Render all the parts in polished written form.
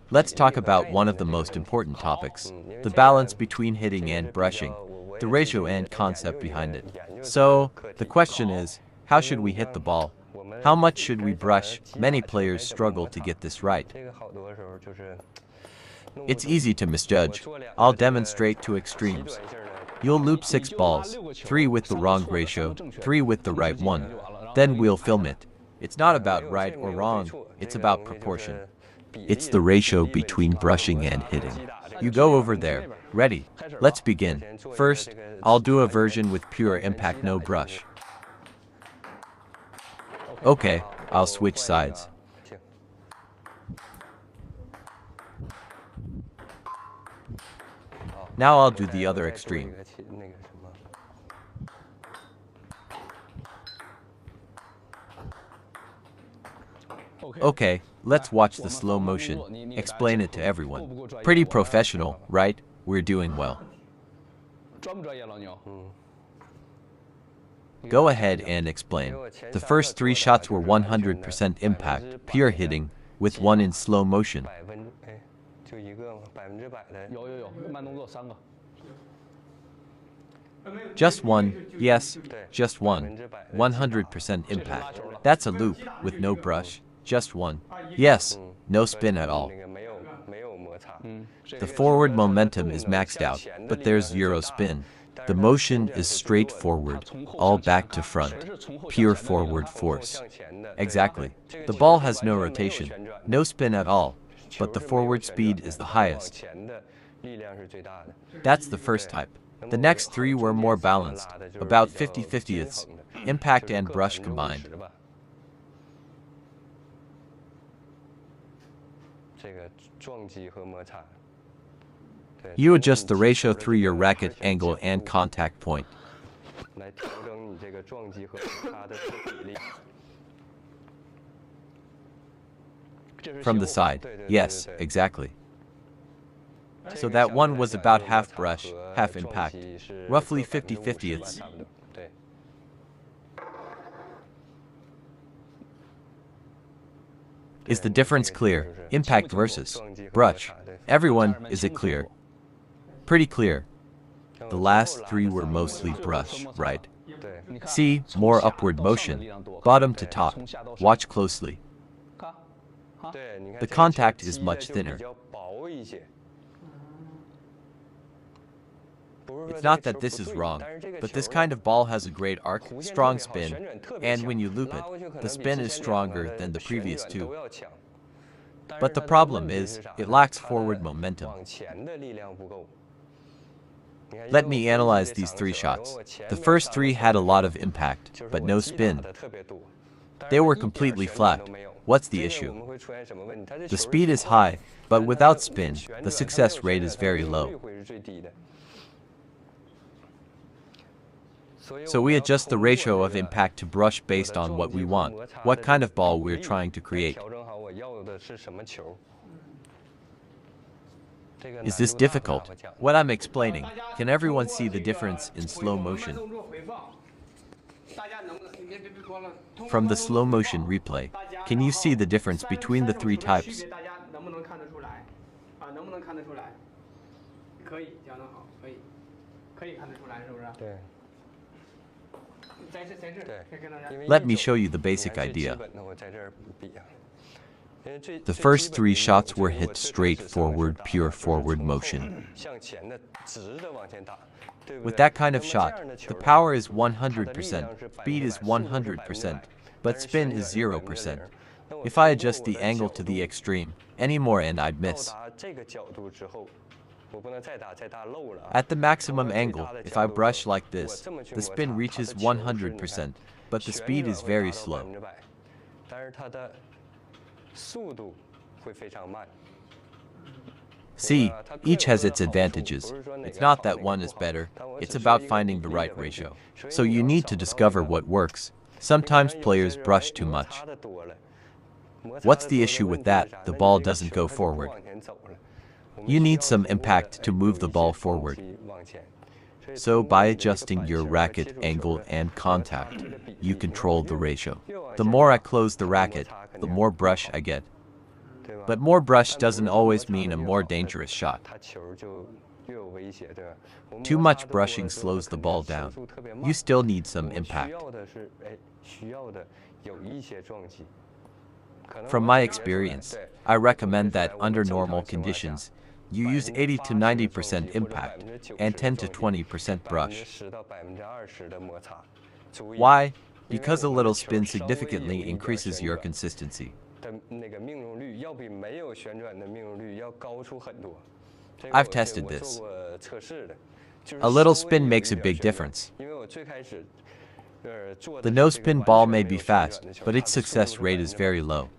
Let's talk about one of the most important topics, the balance between hitting and brushing, the ratio and concept behind it. So, the question is, how should we hit the ball? How much should we brush? Many players struggle to get this right. It's easy to misjudge. I'll demonstrate two extremes. You'll loop 6 balls, 3 with the wrong ratio, 3 with the right one. Then we'll film it. It's not about right or wrong, it's about proportion. It's the ratio between brushing and hitting. You go over there. Ready? Let's begin. First, I'll do a version with pure impact, no brush. Okay, I'll switch sides. Now I'll do the other extreme. Okay, let's watch the slow motion. Explain it to everyone. Pretty professional, right? We're doing well. Go ahead and explain. The first 3 shots were 100% impact, pure hitting, with 1 in slow motion. Just 1, yes, just 1. 100% impact. That's a loop, with no brush, just 1. Yes, no spin at all. The forward momentum is maxed out, but there's 0 spin. The motion is straightforward, all back to front, pure forward force. Exactly. The ball has no rotation, no spin at all, but the forward speed is the highest. That's the first type. The next 3 were more balanced, about 50-50ths, impact and brush combined. You adjust the ratio through your racket angle and contact point. From the side, yes, exactly. So that one was about half brush, half impact, roughly 50-50ths. Is the difference clear? Impact versus brush. Everyone, is it clear? Pretty clear. The last 3 were mostly brush, right? See, more upward motion, bottom to top. Watch closely. The contact is much thinner. It's not that this is wrong, but this kind of ball has a great arc, strong spin, and when you loop it, the spin is stronger than the previous 2. But the problem is, it lacks forward momentum. Let me analyze these 3 shots. The first 3 had a lot of impact, but no spin. They were completely flat. What's the issue? The speed is high, but without spin, the success rate is very low. So we adjust the ratio of impact to brush based on what we want, what kind of ball we're trying to create. Is this difficult? What I'm explaining, can everyone see the difference in slow motion? From the slow motion replay, can you see the difference between the 3 types? Let me show you the basic idea. The first 3 shots were hit straight forward, pure forward motion. With that kind of shot, the power is 100%, speed is 100%, but spin is 0%. If I adjust the angle to the extreme, any more and I'd miss. At the maximum angle, if I brush like this, the spin reaches 100%, but the speed is very slow. See, each has its advantages. It's not that one is better, it's about finding the right ratio. So you need to discover what works. Sometimes players brush too much. What's the issue with that? The ball doesn't go forward. You need some impact to move the ball forward. So by adjusting your racket angle and contact, you control the ratio. The more I close the racket, the more brush I get. But more brush doesn't always mean a more dangerous shot. Too much brushing slows the ball down. You still need some impact. From my experience, I recommend that under normal conditions, you use 80 to 90% impact and 10 to 20% brush. Why? Because a little spin significantly increases your consistency. I've tested this. A little spin makes a big difference. The no-spin ball may be fast, but its success rate is very low.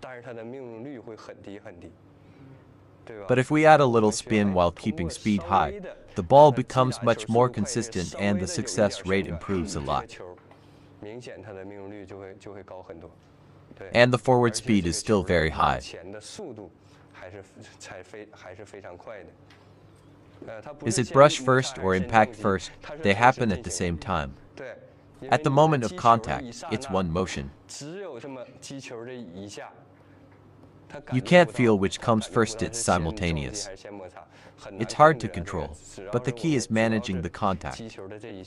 But if we add a little spin while keeping speed high, the ball becomes much more consistent and the success rate improves a lot. And the forward speed is still very high. Is it brush first or impact first? They happen at the same time. At the moment of contact, it's one motion. You can't feel which comes first, it's simultaneous. It's hard to control, but the key is managing the contact,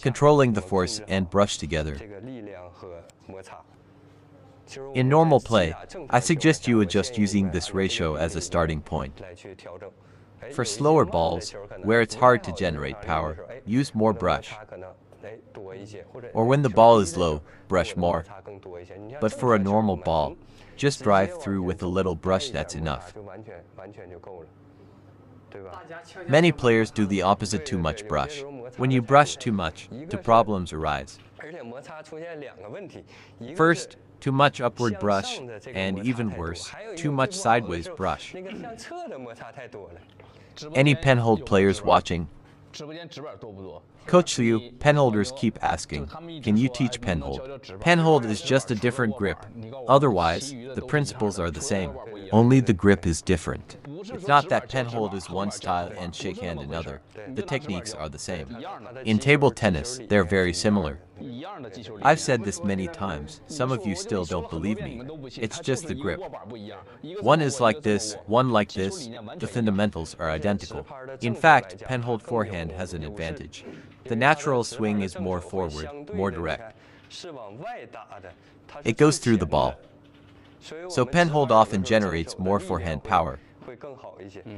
controlling the force and brush together. In normal play, I suggest you adjust using this ratio as a starting point. For slower balls, where it's hard to generate power, use more brush. Or when the ball is low, brush more. But for a normal ball, just drive through with a little brush, that's enough. Many players do the opposite, too much brush. When you brush too much, two problems arise. First, too much upward brush, and even worse, too much sideways brush. Any Penhold players watching? Coach Liu, penholders keep asking, can you teach Penhold? Penhold is just a different grip. Otherwise, the principles are the same. Only the grip is different. It's not that Penhold is one style and Shakehand another. The techniques are the same. In table tennis, they're very similar. I've said this many times, some of you still don't believe me. It's just the grip. One is like this, one like this. The fundamentals are identical. In fact, Penhold forehand has an advantage. The natural swing is more forward, more direct. It goes through the ball. So Penhold often generates more forehand power.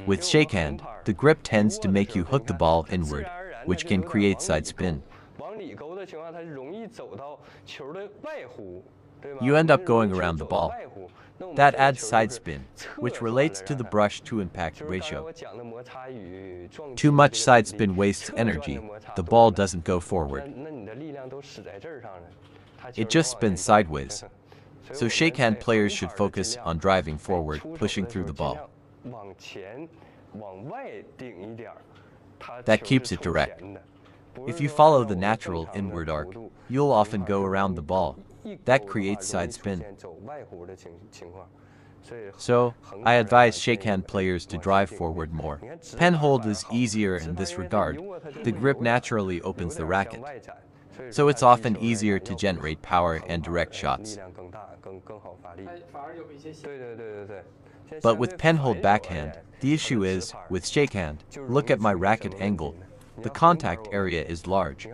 With Shakehand, the grip tends to make you hook the ball inward, which can create side spin. You end up going around the ball. That adds side spin, which relates to the brush-to-impact ratio. Too much side spin wastes energy. The ball doesn't go forward. It just spins sideways. So Shakehand players should focus on driving forward, pushing through the ball. That keeps it direct. If you follow the natural inward arc, you'll often go around the ball. That creates side spin. So, I advise Shakehand players to drive forward more. Penhold is easier in this regard. The grip naturally opens the racket. So it's often easier to generate power and direct shots. But with Penhold backhand, the issue is, with Shakehand, look at my racket angle. The contact area is large.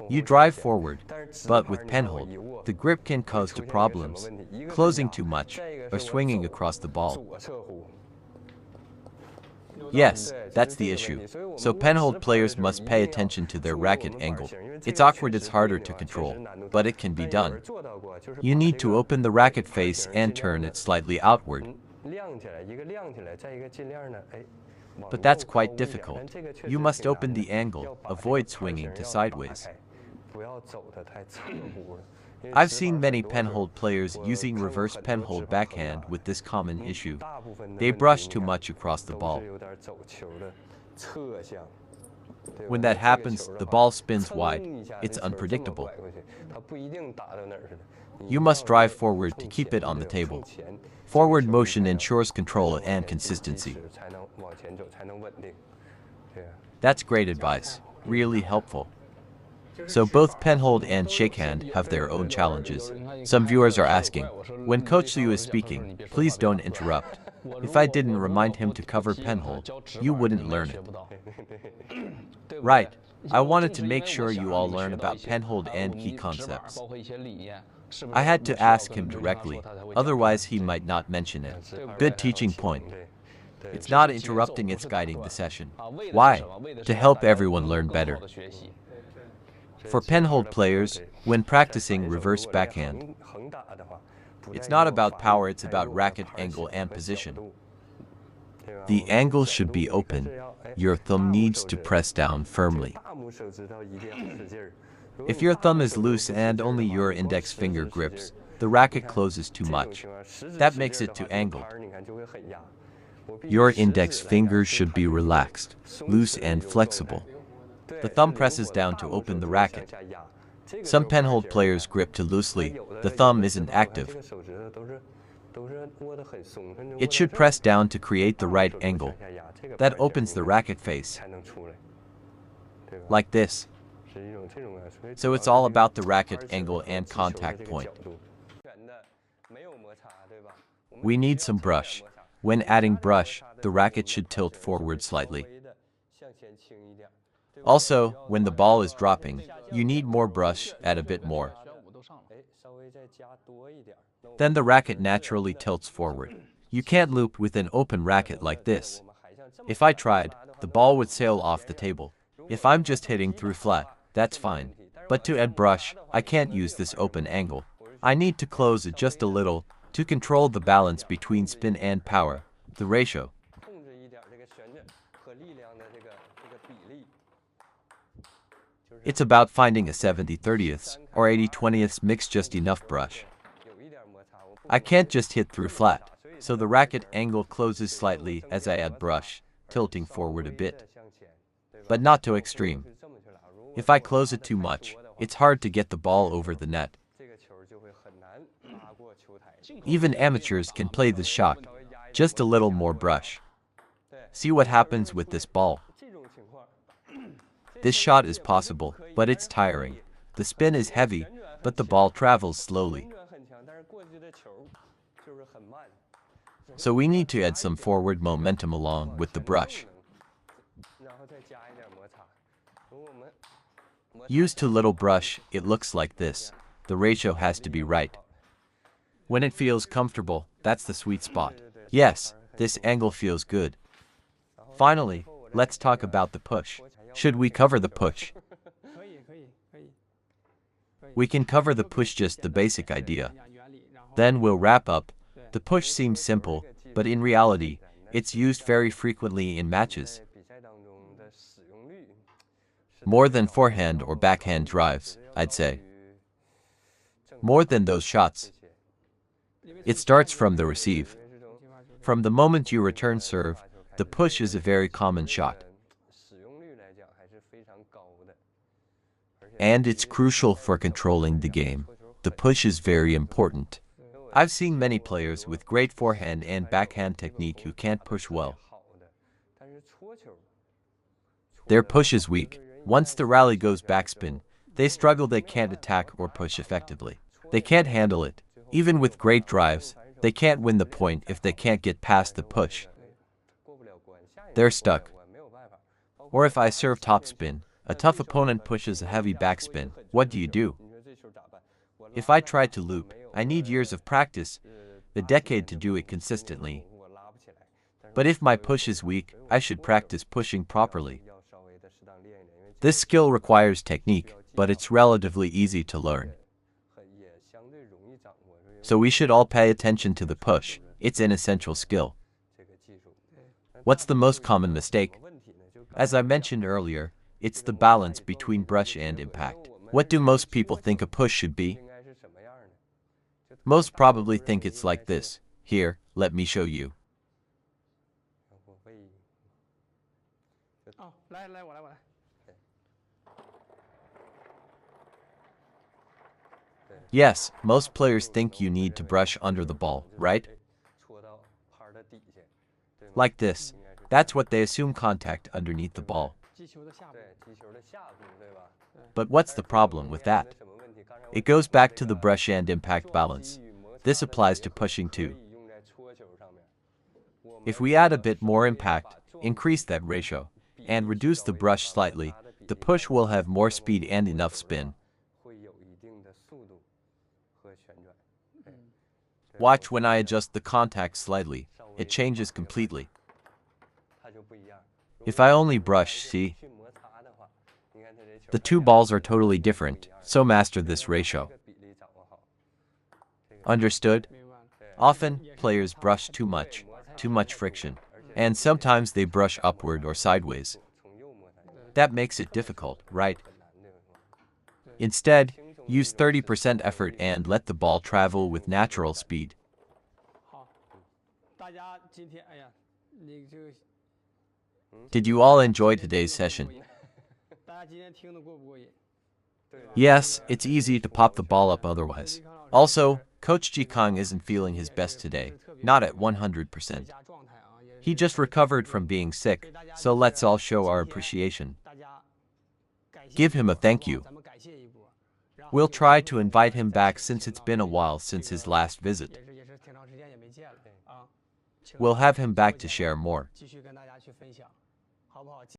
You drive forward, but with Penhold, the grip can cause two problems: closing too much, or swinging across the ball. Yes, that's the issue. So Penhold players must pay attention to their racket angle. It's awkward, it's harder to control, but it can be done. You need to open the racket face and turn it slightly outward. But that's quite difficult. You must open the angle, avoid swinging to sideways. I've seen many Penhold players using reverse Penhold backhand with this common issue. They brush too much across the ball. When that happens, the ball spins wide. It's unpredictable. You must drive forward to keep it on the table. Forward motion ensures control and consistency. That's great advice. Really helpful. So both Penhold and Shakehand have their own challenges. Some viewers are asking, when Coach Liu is speaking, please don't interrupt. If I didn't remind him to cover Penhold, you wouldn't learn it. Right. I wanted to make sure you all learn about Penhold and key concepts. I had to ask him directly, otherwise he might not mention it. Good teaching point. It's not interrupting, it's guiding the session. Why? To help everyone learn better. For Penhold players, when practicing reverse backhand, it's not about power, it's about racket angle and position. The angle should be open. Your thumb needs to press down firmly. If your thumb is loose and only your index finger grips, the racket closes too much. That makes it too angled. Your index fingers should be relaxed, loose and flexible. The thumb presses down to open the racket. Some Penhold players grip too loosely, the thumb isn't active. It should press down to create the right angle. That opens the racket face. Like this. So it's all about the racket angle and contact point. We need some brush. When adding brush, the racket should tilt forward slightly. Also, when the ball is dropping, you need more brush, add a bit more. Then the racket naturally tilts forward. You can't loop with an open racket like this. If I tried, the ball would sail off the table. If I'm just hitting through flat, that's fine. But to add brush, I can't use this open angle. I need to close it just a little to control the balance between spin and power, the ratio. It's about finding a 70/30ths or 80/20ths mix, just enough brush. I can't just hit through flat, so the racket angle closes slightly as I add brush, tilting forward a bit. But not too extreme. If I close it too much, it's hard to get the ball over the net. Even amateurs can play this shot, just a little more brush. See what happens with this ball. This shot is possible, but it's tiring. The spin is heavy, but the ball travels slowly. So we need to add some forward momentum along with the brush. Use too little brush, it looks like this. The ratio has to be right. When it feels comfortable, that's the sweet spot. Yes, this angle feels good. Finally, let's talk about the push. Should we cover the push? We can cover the push, just the basic idea. Then we'll wrap up. The push seems simple, but in reality, it's used very frequently in matches. More than forehand or backhand drives, I'd say. More than those shots. It starts from the receive. From the moment you return serve, the push is a very common shot. And it's crucial for controlling the game. The push is very important. I've seen many players with great forehand and backhand technique who can't push well. Their push is weak. Once the rally goes backspin, they struggle, they can't attack or push effectively. They can't handle it. Even with great drives, they can't win the point if they can't get past the push. They're stuck. Or if I serve topspin, a tough opponent pushes a heavy backspin, what do? If I try to loop, I need years of practice, a decade to do it consistently. But if my push is weak, I should practice pushing properly. This skill requires technique, but it's relatively easy to learn. So we should all pay attention to the push. It's an essential skill. What's the most common mistake? As I mentioned earlier, it's the balance between brush and impact. What do most people think a push should be? Most probably think it's like this. Here, let me show you. Yes, most players think you need to brush under the ball, right? Like this. That's what they assume, contact underneath the ball. But what's the problem with that? It goes back to the brush and impact balance. This applies to pushing too. If we add a bit more impact, increase that ratio, and reduce the brush slightly, the push will have more speed and enough spin. Watch when I adjust the contact slightly, it changes completely. If I only brush, see? The two balls are totally different, so master this ratio. Understood? Often, players brush too much friction, and sometimes they brush upward or sideways. That makes it difficult, right? Instead, use 30% effort and let the ball travel with natural speed. Did you all enjoy today's session? Yes, it's easy to pop the ball up otherwise. Also, Coach Jikang isn't feeling his best today, not at 100%. He just recovered from being sick, so let's all show our appreciation. Give him a thank you. We'll try to invite him back since it's been a while since his last visit. We'll have him back to share more.